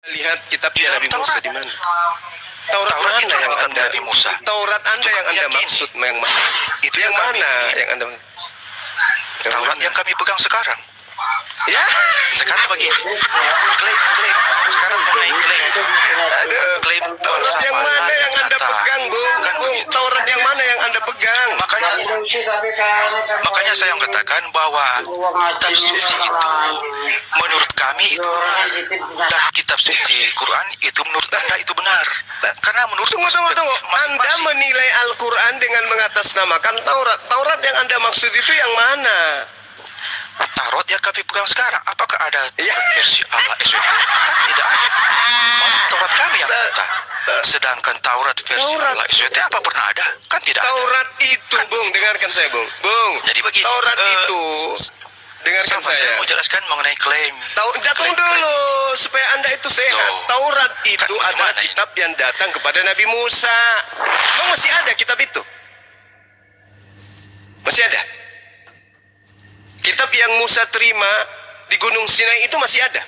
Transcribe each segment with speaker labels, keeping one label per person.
Speaker 1: Lihat kitabnya Nabi Musa di mana? Taurat mana yang Anda
Speaker 2: Nabi Musa?
Speaker 1: Taurat Anda yang Anda maksud yang mana?
Speaker 2: Itu
Speaker 1: yang mana yang Anda?
Speaker 2: Taurat yang kami pegang sekarang.
Speaker 1: Ya,
Speaker 2: Sekarang begini. Klaim. Sekarang klaim. Klaim
Speaker 1: Taurat yang mana yang Anda pegang, Bung? Taurat yang mana yang Anda pegang?
Speaker 2: Makanya saya katakan bahwa kitab suci itu menurut kami itu benar, dan kitab suci Quran itu menurut Anda itu benar. Karena menurut
Speaker 1: Tunggu. Anda menilai Al-Quran dengan mengatasnamakan Taurat. Taurat yang Anda maksud itu yang mana?
Speaker 2: Taurat yang kami pegang sekarang, apakah ada versi Allah SWT? Kan tidak ada. Taurat kami yang kita. Sedangkan Taurat versi Allah SWT apa pernah ada? Kan tidak ada.
Speaker 1: Taurat itu, Bung, dengarkan saya, Bung.
Speaker 2: Jadi begini.
Speaker 1: Taurat itu, dengarkan saya.
Speaker 2: Mau jelaskan mengenai klaim.
Speaker 1: Datang dulu supaya Anda itu sehat. Taurat itu adalah kitab yang datang kepada Nabi Musa. Bang, masih ada kitab itu? Masih ada? Kitab yang Musa terima di Gunung Sinai itu masih ada.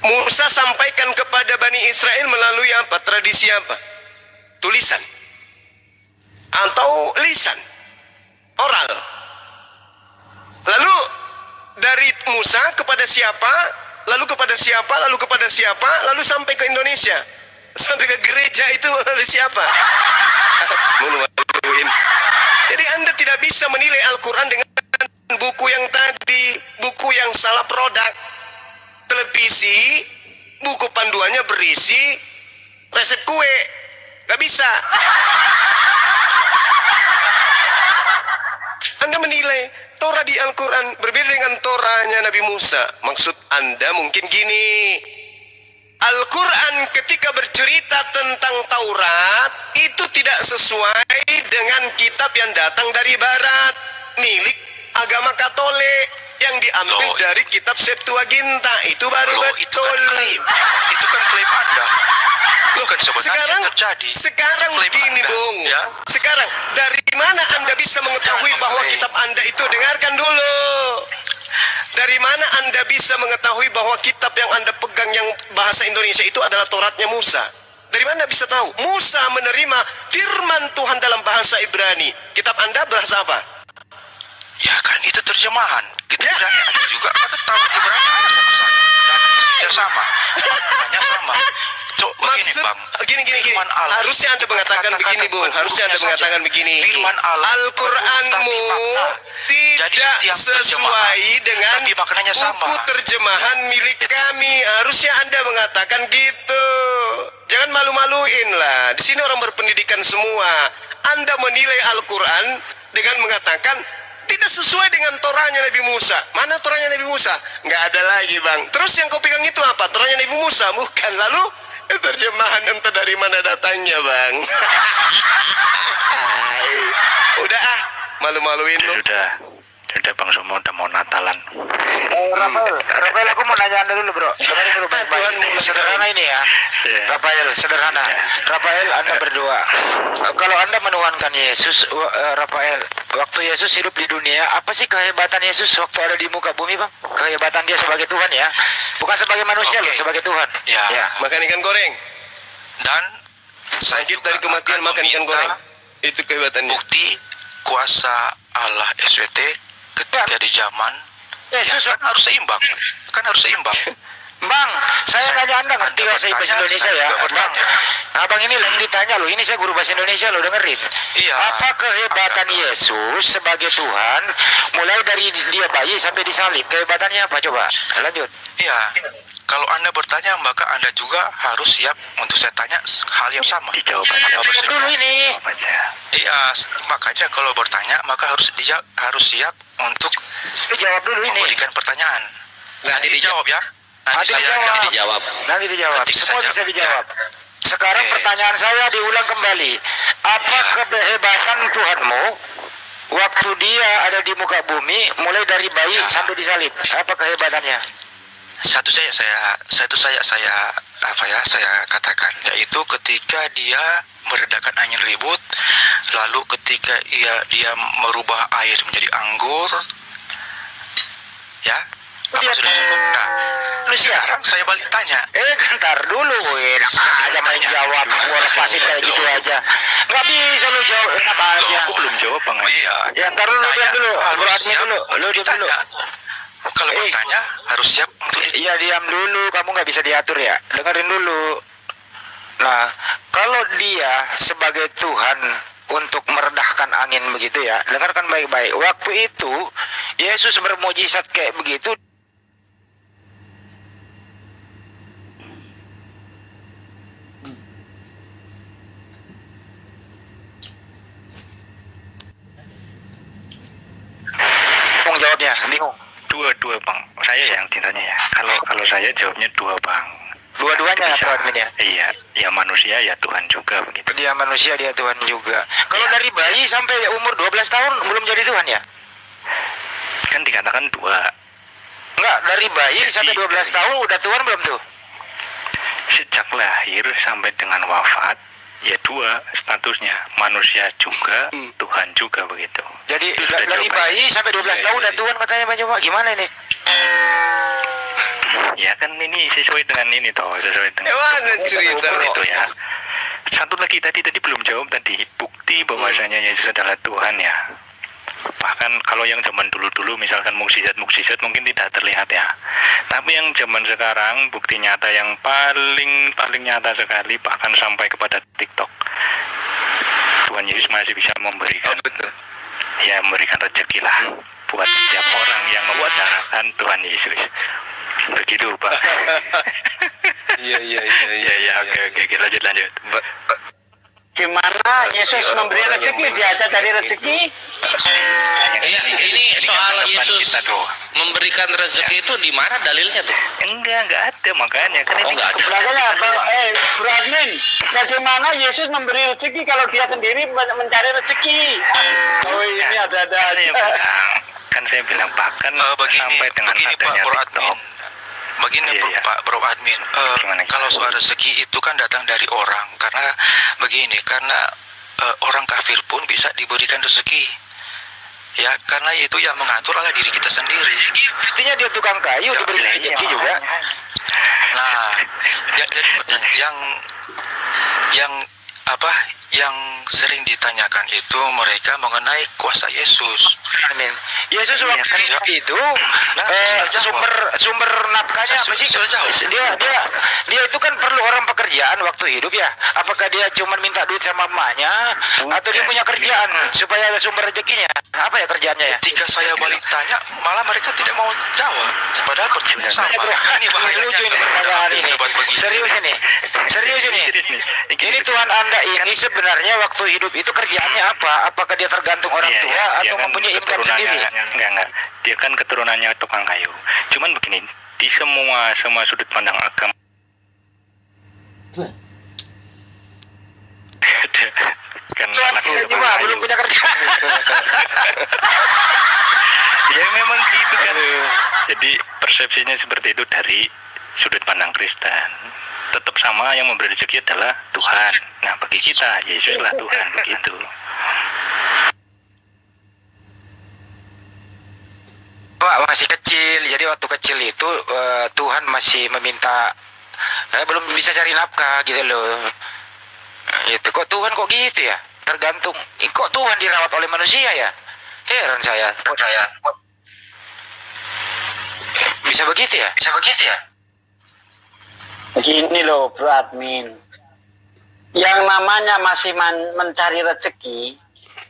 Speaker 1: Musa sampaikan kepada Bani Israel melalui apa? Tradisi apa? Tulisan atau lisan, oral. Lalu dari Musa kepada siapa? Lalu kepada siapa? Lalu kepada siapa? Lalu sampai ke Indonesia, sampai ke gereja itu oleh siapa? Jadi Anda tidak bisa menilai Al-Quran dengan buku yang tadi, buku yang salah produk. Televisi, buku panduannya berisi resep kue. Gak bisa. Anda menilai Torah di Al-Quran berbeda dengan Torahnya Nabi Musa. Maksud Anda mungkin gini, Al-Quran ketika bercerita tentang Taurat itu tidak sesuai dengan kitab yang datang dari Barat, milik agama Katolik, yang diambil dari kitab Septuaginta. Itu baru betul.
Speaker 2: Itu kan klaim Anda. Bukan
Speaker 1: sebenarnya
Speaker 2: terjadi.
Speaker 1: Sekarang begini, Bung.
Speaker 2: Ya?
Speaker 1: Sekarang dari mana Anda bisa mengetahui bahwa kitab Anda itu, dengarkan dulu. Dari mana Anda bisa mengetahui bahwa kitab yang Anda pegang yang bahasa Indonesia itu adalah Tauratnya Musa? Dari mana bisa tahu? Musa menerima firman Tuhan dalam bahasa Ibrani. Kitab Anda bahasa apa?
Speaker 2: Ya kan, itu terjemahan. Kita Ibrani ada juga. Ada Taurat Ibrani ada sama-sama. Dan isinya sama. Maknanya sama.
Speaker 1: Maksud gini. Harusnya Anda mengatakan begini, Bung. Harusnya Anda mengatakan begini. Al-Quranmu tidak sesuai dengan buku terjemahan milik kami. Harusnya Anda mengatakan gitu. Jangan malu-maluin lah. Di sini orang berpendidikan semua. Anda menilai Al-Quran dengan mengatakan tidak sesuai dengan Torahnya Nabi Musa. Mana Torahnya Nabi Musa? Nggak ada lagi, Bang. Terus yang kau pegang itu apa? Torahnya Nabi Musa? Bukan. Lalu terjemahan entah dari mana datangnya, Bang. Udah malu-maluin lu.
Speaker 3: Udah Bang Sumo, udah mau Natalan.
Speaker 4: Rafael, aku mau nanya Anda dulu, Bro. Sederhana ini ya. Rafael, sederhana. Rafael, Anda berdua. Kalau Anda menuhankan Yesus, Rafael, waktu Yesus hidup di dunia, apa sih kehebatan Yesus waktu ada di muka bumi, Bang? Kehebatan dia sebagai Tuhan ya. Bukan sebagai manusia loh, sebagai Tuhan.
Speaker 2: Ya.
Speaker 1: Makan ikan goreng.
Speaker 2: Dan
Speaker 1: sakit dari kematian makan ikan goreng. Itu kehebatannya.
Speaker 2: Bukti kuasa Allah SWT ketika di zaman Yesus kan harus seimbang.
Speaker 4: Bang, saya nanya Anda ngerti bahasa Indonesia ya, Bang. Abang ini lagi ditanya loh, ini saya guru bahasa Indonesia loh, dengerin.
Speaker 2: Iya.
Speaker 4: Apa kehebatan Yesus sebagai Tuhan, mulai dari dia bayi sampai disalib, kehebatannya apa coba? Lanjut.
Speaker 2: Iya. Kalau Anda bertanya, maka Anda juga harus siap untuk saya tanya hal yang sama.
Speaker 3: Dijawab
Speaker 4: dulu ini.
Speaker 2: Iya, makanya kalau bertanya, maka harus siap untuk
Speaker 4: dijawab dulu ini.
Speaker 2: memberikan pertanyaan. Nanti dijawab ya.
Speaker 4: Nanti dijawab. Semua bisa dijawab. Sekarang pertanyaan saya diulang kembali. Apa kehebatan Tuhanmu waktu dia ada di muka bumi, mulai dari bayi sampai disalib? Apa kehebatannya?
Speaker 2: Satu saya katakan, yaitu ketika dia meredakan angin ribut, lalu ketika dia merubah air menjadi anggur, ya, apa sudah cukup? Nah,
Speaker 4: manusia.
Speaker 2: Sekarang saya balik tanya.
Speaker 4: Bentar dulu, enak aja main jawab. Gua lepasin kayak gitu aja. Nggak bisa lu jawab, enak aja.
Speaker 3: Aku belum jawab Bang.
Speaker 2: Iya.
Speaker 4: Ya ntar lu diam dulu, Bro Admin dulu. Lu diam dulu.
Speaker 2: Kalau bertanya harus siap untuk
Speaker 4: Iya diam dulu, kamu nggak bisa diatur ya. Dengerin dulu. Nah, kalau dia sebagai Tuhan untuk meredahkan angin begitu ya, dengarkan baik-baik. Waktu itu Yesus bermujizat kayak begitu. Bingung jawabnya, bingung.
Speaker 3: Dua Bang. Saya yang ditanya ya. Kalau saya jawabnya dua Bang.
Speaker 4: Dua-duanya
Speaker 3: Bisa.
Speaker 4: ya, Bro Admin ya.
Speaker 3: Iya, ya manusia ya Tuhan juga begitu.
Speaker 4: Dia manusia, dia Tuhan juga. Kalau
Speaker 3: Ya.
Speaker 4: dari bayi sampai umur 12 tahun belum jadi Tuhan ya?
Speaker 3: Kan dikatakan dua.
Speaker 4: Enggak, dari bayi
Speaker 3: Jadi,
Speaker 4: sampai 12 tahun udah Tuhan belum tuh?
Speaker 3: Sejak lahir sampai dengan wafat, ya dua statusnya. Manusia juga, Tuhan juga begitu.
Speaker 4: Jadi
Speaker 3: Itu sudah
Speaker 4: dari
Speaker 3: jawabannya.
Speaker 4: bayi sampai 12 tahun udah Tuhan katanya Bang Joma. Gimana ini?
Speaker 3: Ya kan ini sesuai dengan ini toh, sesuai dengan
Speaker 1: Mana cerita
Speaker 3: itu ya. Satu lagi tadi belum jawab tadi, bukti bahwasanya Yesus adalah Tuhan ya. Bahkan kalau yang zaman dulu misalkan mukjizat mungkin tidak terlihat ya. Tapi yang zaman sekarang bukti nyata yang paling nyata sekali, bahkan sampai kepada TikTok. Tuhan Yesus masih bisa memberikan ya memberikan rezeki lah buat setiap orang yang membicarakan Tuhan Yesus. Begitu Pak.
Speaker 1: Iya.
Speaker 3: Oke, lanjut.
Speaker 5: Gimana Yesus memberi rezeki, diajak dari rezeki.
Speaker 6: Iya, ini soal Yesus memberikan rezeki itu di mana dalilnya tuh?
Speaker 3: Enggak ada makanya kan ini
Speaker 6: Enggak ada.
Speaker 5: Makanya, Bro Admin, bagaimana Yesus memberi rezeki kalau dia sendiri mencari rezeki? Oh ini ada-ada
Speaker 3: kan saya bilang bahkan sampai dengan
Speaker 2: begini,
Speaker 3: adanya
Speaker 2: Pak Bro
Speaker 3: TikTok.
Speaker 2: Admin. Begini
Speaker 3: Iya.
Speaker 2: Pak Bro Admin,
Speaker 3: Gimana?
Speaker 2: kalau soal rezeki itu kan datang dari orang, karena orang kafir pun bisa diberikan rezeki, ya karena itu yang mengatur adalah diri kita sendiri.
Speaker 4: Artinya dia tukang kayu diberi rezeki juga.
Speaker 2: Nah, yang sering ditanyakan itu mereka mengenai kuasa Yesus.
Speaker 4: Amin. Yesus waktu itu sumber nafkahnya apa sih? Dia itu kan perlu orang pekerjaan waktu hidup ya. Apakah dia cuma minta duit sama emaknya atau dia punya kerjaan supaya ada sumber rezekinya? Apa ya kerjaannya ya?
Speaker 2: Ketika saya balik tanya, malah mereka tidak mau jawab. Padahal pertanyaan sama. Ini bahayanya.
Speaker 4: Lucu ini pertanyaan ini. Serius ini. Ini Tuhan Anda ini sebenarnya waktu hidup itu kerjaannya apa? Apakah dia tergantung orang tua atau
Speaker 3: kan
Speaker 4: mempunyai income sendiri?
Speaker 3: Enggak. Dia kan keturunannya tukang kayu. Cuman begini, di semua sudut pandang agama kan anaknya tukang kayu.
Speaker 4: Belum punya kerjaan.
Speaker 3: Ya memang gitu kan. Jadi persepsinya seperti itu dari sudut pandang Kristen. Tetap sama yang memberi rezeki adalah Tuhan. Nah bagi kita Yesuslah Tuhan begitu.
Speaker 4: Pak masih kecil, jadi waktu kecil itu Tuhan masih meminta, belum bisa cari nafkah gitu loh. Itu kok Tuhan kok gitu ya? Tergantung. Kok Tuhan dirawat oleh manusia ya? Heran saya. Bisa begitu ya?
Speaker 5: Begini loh Bro Admin, yang namanya masih mencari rezeki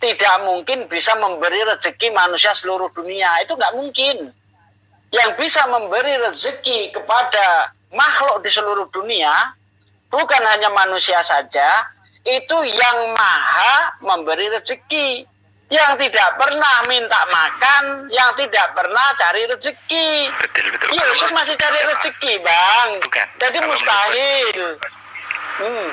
Speaker 5: tidak mungkin bisa memberi rezeki manusia seluruh dunia, itu nggak mungkin. Yang bisa memberi rezeki kepada makhluk di seluruh dunia bukan hanya manusia saja, itu yang maha memberi rezeki, yang tidak pernah minta makan, yang tidak pernah cari rezeki.
Speaker 3: Betul.
Speaker 5: Yesus masih cari rezeki, Bang.
Speaker 3: Bukan.
Speaker 5: Jadi
Speaker 3: Kalau
Speaker 5: mustahil.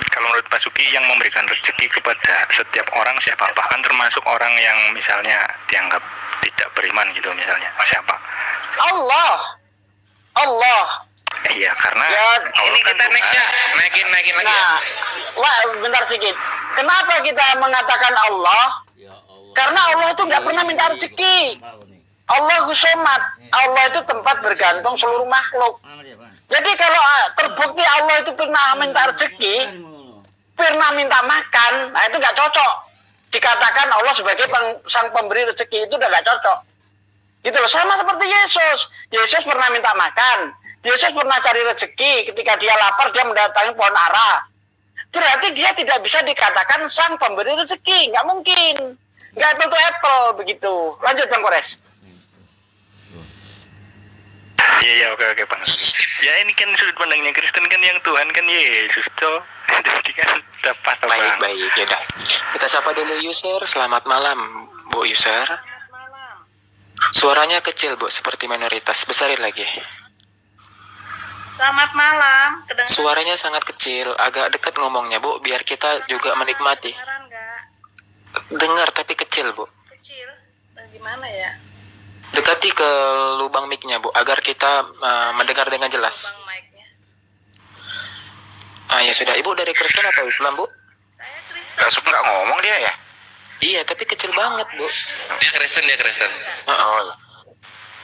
Speaker 3: Kalau menurut Pak Suki yang memberikan rezeki kepada setiap orang siapa? Bahkan termasuk orang yang misalnya dianggap tidak beriman gitu misalnya. Siapa?
Speaker 5: Allah.
Speaker 3: Iya karena
Speaker 5: Ya,
Speaker 3: Allah
Speaker 6: Ini
Speaker 3: kan
Speaker 6: kita next ya,
Speaker 3: Tuhan.
Speaker 6: naikin lagi ya.
Speaker 5: Nah, bentar sedikit. Kenapa kita mengatakan Allah? Karena Allah itu nggak pernah minta rezeki. Allahu somad. Allah itu tempat bergantung seluruh makhluk. Jadi kalau terbukti Allah itu pernah minta rezeki, pernah minta makan, nah itu nggak cocok. Dikatakan Allah sebagai sang pemberi rezeki, itu udah nggak cocok. Gitu loh, sama seperti Yesus. Yesus pernah minta makan. Yesus pernah cari rezeki. Ketika dia lapar, dia mendatangi pohon ara. Berarti dia tidak bisa dikatakan sang pemberi rezeki. Nggak mungkin. Nggak apple begitu. Lanjut Bang Kores.
Speaker 3: Iya, oke Bang. Ya ini kan sudut pandangnya Kristen kan, yang Tuhan kan Yesus, Cok. Jadi kan udah pas.
Speaker 7: Baik, yaudah. Kita sapa dulu user. Selamat malam, Bu user. Suaranya kecil, Bu, seperti minoritas. Besarin lagi.
Speaker 8: Selamat malam. Kedengaran
Speaker 7: Suaranya sangat kecil, agak dekat ngomongnya, Bu, biar kita juga menikmati.
Speaker 8: nggak?
Speaker 7: Dengar tapi kecil, Bu.
Speaker 8: Kecil. Gimana ya?
Speaker 7: Dekati ke lubang mic-nya, Bu, agar kita mendengar dengan jelas.
Speaker 8: Bang mic-nya.
Speaker 7: Ya sudah. Ibu dari Kristen atau Islam, Bu?
Speaker 8: Saya Kristen.
Speaker 4: Nggak ngomong dia ya?
Speaker 7: Iya, tapi kecil banget, Bu.
Speaker 6: Dia Kristen.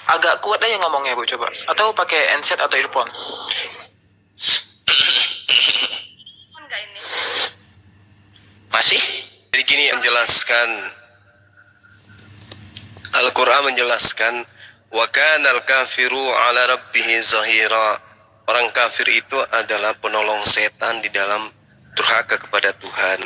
Speaker 7: Agak kuat aja ngomongnya, Bu, coba. Atau pakai handset atau earphone.
Speaker 8: Enggak ini.
Speaker 6: Masih?
Speaker 1: Jadi gini menjelaskan, Al-Quran menjelaskan, wa kanal kafiru ala rabbihi zahira. Orang kafir itu adalah penolong setan di dalam durhaka kepada Tuhan.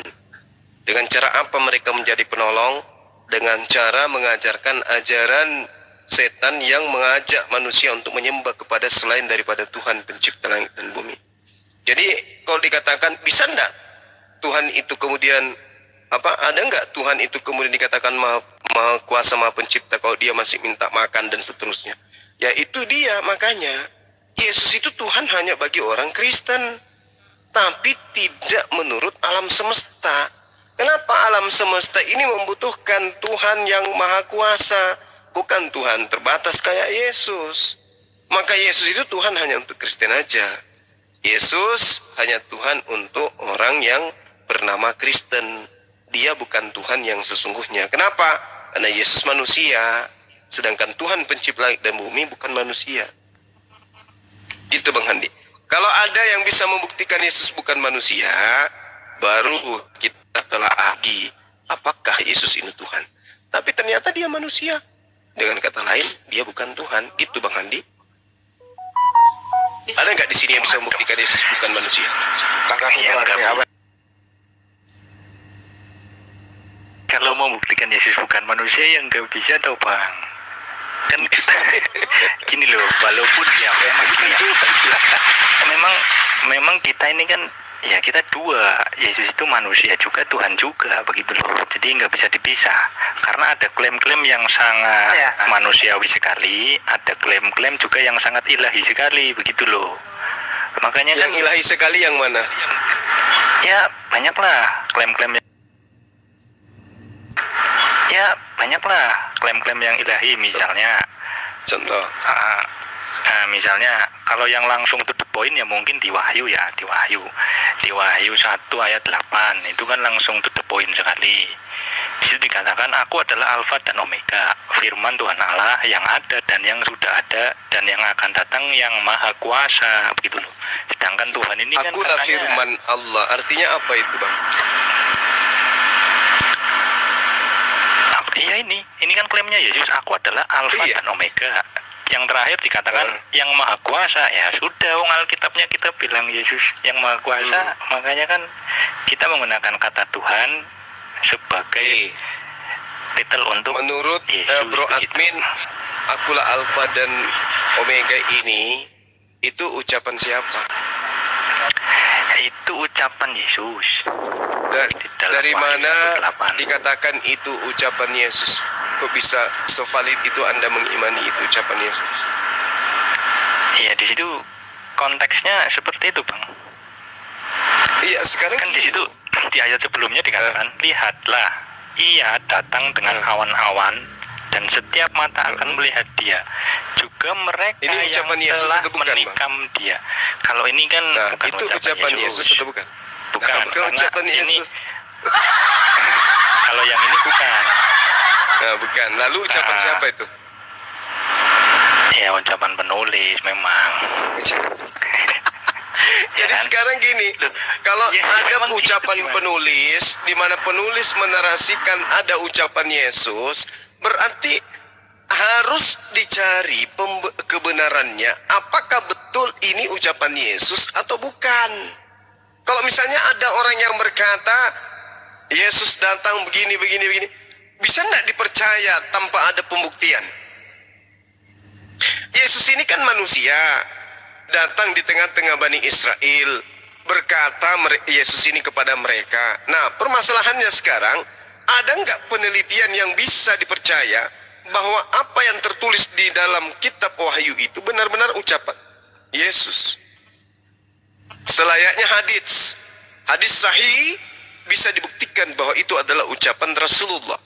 Speaker 1: Dengan cara apa mereka menjadi penolong? Dengan cara mengajarkan ajaran setan yang mengajak manusia untuk menyembah kepada selain daripada Tuhan pencipta langit dan bumi. Jadi kalau dikatakan bisa enggak Tuhan itu kemudian ada enggak Tuhan itu kemudian dikatakan maha kuasa, maha pencipta kalau dia masih minta makan dan seterusnya? Ya itu dia, makanya Yesus itu Tuhan hanya bagi orang Kristen, tapi tidak menurut alam semesta. Kenapa alam semesta ini membutuhkan Tuhan yang maha kuasa, bukan Tuhan terbatas kayak Yesus? Maka Yesus itu Tuhan hanya untuk Kristen aja. Yesus hanya Tuhan untuk orang yang bernama Kristen. Dia bukan Tuhan yang sesungguhnya. Kenapa? Karena Yesus manusia, sedangkan Tuhan pencipta langit dan bumi bukan manusia. Gitu Bang Handi. Kalau ada yang bisa membuktikan Yesus bukan manusia, baru kita telah lagi apakah Yesus ini Tuhan. Tapi ternyata dia manusia. Dengan kata lain, dia bukan Tuhan. Gitu Bang Handi. Ada nggak di sini yang bisa membuktikan Yesus bukan manusia?
Speaker 3: Kalau mau buktikan Yesus bukan manusia, yang nggak bisa tau Bang. Kan kita gini loh, walaupun ya memang kita ini kan ya kita dua, Yesus itu manusia juga, Tuhan juga, begitu loh. Jadi nggak bisa dipisah, karena ada klaim-klaim yang sangat manusiawi sekali, ada klaim-klaim juga yang sangat ilahi sekali, begitu loh. Makanya
Speaker 1: yang
Speaker 3: kan,
Speaker 1: ilahi sekali yang mana?
Speaker 3: ya banyaklah klaim-klaim yang ilahi, misalnya
Speaker 1: Contoh.
Speaker 3: misalnya kalau yang langsung to the point ya mungkin di Wahyu 1 ayat 8 itu kan langsung to the point sekali. Di situ dikatakan, aku adalah Alfa dan Omega, firman Tuhan Allah yang ada dan yang sudah ada dan yang akan datang, yang maha kuasa, begitu loh. Sedangkan Tuhan ini kan
Speaker 1: Akulah firman Allah, artinya apa itu Bang?
Speaker 3: Iya, ini kan klaimnya Yesus, aku adalah Alfa dan Omega. Yang terakhir dikatakan yang maha kuasa. Ya sudah, wong Alkitabnya kita bilang Yesus yang maha kuasa. Makanya kan kita menggunakan kata Tuhan sebagai titel untuk
Speaker 1: menurut
Speaker 3: Yesus,
Speaker 1: Bro
Speaker 3: begitu.
Speaker 1: Admin, akulah Alfa dan Omega ini, itu ucapan siapa?
Speaker 3: Itu ucapan Yesus.
Speaker 1: Dari mana dikatakan itu ucapan Yesus? Kok bisa sevalid itu Anda mengimani itu ucapan Yesus?
Speaker 3: Iya, di situ konteksnya seperti itu Bang.
Speaker 1: Iya, sekarang
Speaker 3: Kan di situ di ayat sebelumnya dikatakan, lihatlah, ia datang dengan awan-awan dan setiap mata akan melihat dia, juga mereka
Speaker 1: ini
Speaker 3: yang
Speaker 1: ucapan Yesus
Speaker 3: telah
Speaker 1: atau bukan,
Speaker 3: menikam dia. Kalau ini kan bukan
Speaker 1: itu ucapan Yesus atau bukan?
Speaker 3: Bukan,
Speaker 1: bukan
Speaker 3: karena
Speaker 1: ucapan
Speaker 3: ini
Speaker 1: Yesus.
Speaker 3: kalau yang ini bukan.
Speaker 1: Nah, bukan. Lalu ucapan siapa itu?
Speaker 3: Ya ucapan penulis memang.
Speaker 1: Jadi
Speaker 3: kan?
Speaker 1: sekarang gini, kalau
Speaker 3: ya,
Speaker 1: ada
Speaker 3: memang
Speaker 1: ucapan
Speaker 3: gitu,
Speaker 1: penulis, di mana penulis menarasikan ada ucapan Yesus, berarti harus dicari kebenarannya. Apakah betul ini ucapan Yesus atau bukan? Kalau misalnya ada orang yang berkata, Yesus datang begini, bisa nggak dipercaya tanpa ada pembuktian? Yesus ini kan manusia, datang di tengah-tengah Bani Israel, berkata Yesus ini kepada mereka. Nah, permasalahannya sekarang, ada nggak penelitian yang bisa dipercaya bahwa apa yang tertulis di dalam kitab Wahyu itu benar-benar ucapan Yesus? Selayaknya hadis sahih bisa dibuktikan bahwa itu adalah ucapan Rasulullah.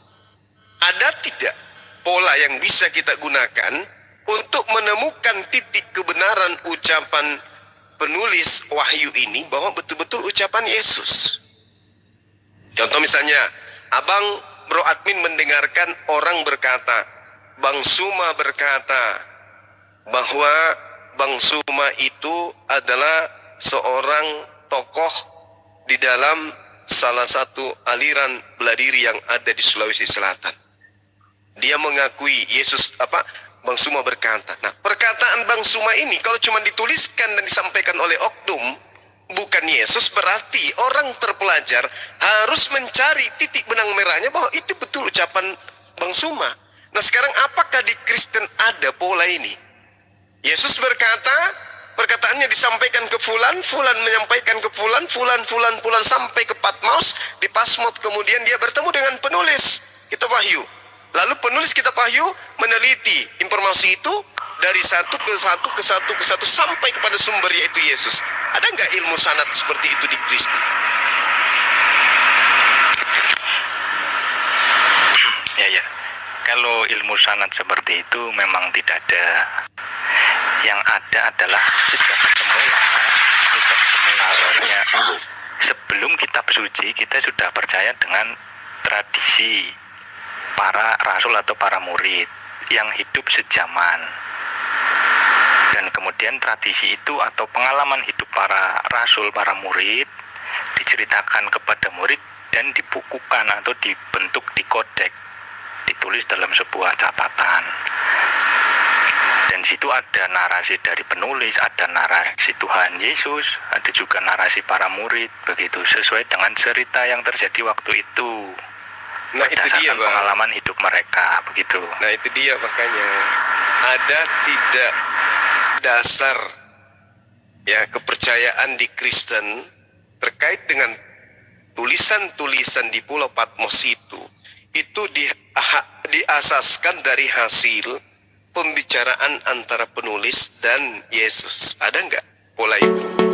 Speaker 1: Ada tidak pola yang bisa kita gunakan untuk menemukan titik kebenaran ucapan penulis Wahyu ini bahwa betul-betul ucapan Yesus? Contoh misalnya, Abang Bro Admin mendengarkan orang berkata, Bang Suma berkata bahwa Bang Suma itu adalah seorang tokoh di dalam salah satu aliran bela diri yang ada di Sulawesi Selatan. Dia mengakui Yesus Bang Suma berkata. Nah, perkataan Bang Suma ini kalau cuma dituliskan dan disampaikan oleh oknum, bukan Yesus, berarti orang terpelajar harus mencari titik benang merahnya bahwa itu betul ucapan Bang Suma. Nah, sekarang apakah di Kristen ada pola ini? Yesus berkata, perkataannya disampaikan ke Fulan, Fulan menyampaikan ke Fulan, Fulan sampai ke Patmos, di Pasmod kemudian dia bertemu dengan penulis kitab Wahyu. Lalu penulis kitab Wahyu meneliti informasi itu dari satu ke satu sampai kepada sumber yaitu Yesus. Ada nggak ilmu sanad seperti itu di Kristen?
Speaker 3: Ya. Kalau ilmu sanad seperti itu memang tidak ada. Yang ada adalah sejak ketemu awalnya. Sebelum kitab suci kita sudah percaya dengan tradisi para rasul atau para murid yang hidup sejaman, dan kemudian tradisi itu atau pengalaman hidup para rasul, para murid diceritakan kepada murid dan dibukukan atau dibentuk di kodek, ditulis dalam sebuah catatan. Dan situ ada narasi dari penulis, ada narasi Tuhan Yesus, ada juga narasi para murid, begitu sesuai dengan cerita yang terjadi waktu itu.
Speaker 1: Nah, itu dia, Bang.
Speaker 3: Pengalaman hidup mereka, begitu.
Speaker 1: Nah, itu dia makanya ada tidak dasar ya kepercayaan di Kristen terkait dengan tulisan-tulisan di Pulau Patmos itu diasaskan dari hasil pembicaraan antara penulis dan Yesus. Ada nggak pola itu?